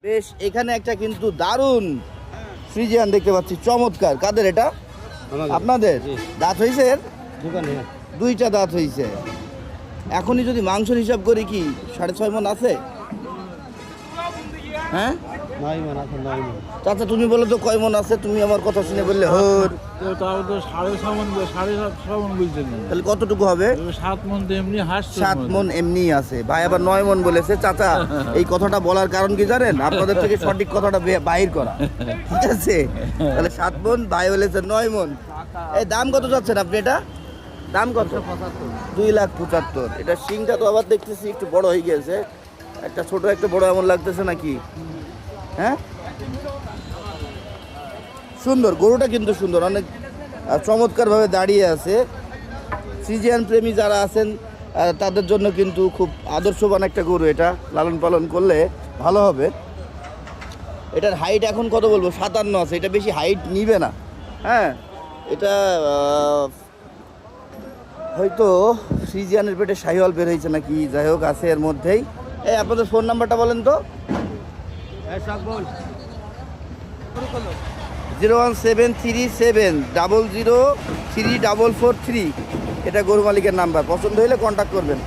বেশ, এখানে একটা কিন্তু দারুণ ফ্রিজিয়ান দেখতে পাচ্ছি, চমৎকার। কাদের এটা? আপনাদের। দাঁত হয়েছে এর? দুইটা দাঁত হয়েছে। এখনই যদি মাংসের হিসাব করি কি 6.5 মণ আছে? হ্যাঁ চাচা, তুমি বলো তো কয় মণ আছে? তুমি আমার কথা শুনে বললে হর, তাহলে কতটুকু হবে? 7 মণ তো এমনি হাঁস, 7 মণ এমনি আছে। ভাই আবার 9 মণ বলেছে। চাচা, এই কথাটা বলার কারণ কি জানেন? আপনাদের থেকে সঠিক কথাটা বাহির করা, ঠিক আছে? তাহলে 7 মণ, ভাই বলেছে 9 মণ। এই দাম কত যাচ্ছেন আপনি? এটা দাম কত? 2,75,000। এটা শিংটা তো আবার দেখতেছি একটু বড় হয়ে গেছে, একটা ছোট একটা বড় এমন লাগতেছে নাকি? হ্যাঁ, সুন্দর গরুটা, কিন্তু সুন্দর, অনেক চমৎকারভাবে দাঁড়িয়ে আছে। ফ্রিজিয়ান প্রেমী যারা আছেন তাদের জন্য কিন্তু খুব আদর্শবান একটা গরু। এটা লালন পালন করলে ভালো হবে। এটার হাইট এখন কত বলবো? 57 আছে। এটা বেশি হাইট নিবে না। হ্যাঁ, এটা হয়তো ফ্রিজিয়ানের পেটে শাহিওয়াল বের হয়েছে নাকি, যাই হোক আছে এর মধ্যেই। এই আপনাদের ফোন নাম্বারটা বলেন তো। 01737003443। এটা গরু মালিকের নাম্বার। পছন্দ হলে কন্ট্যাক্ট করবেন।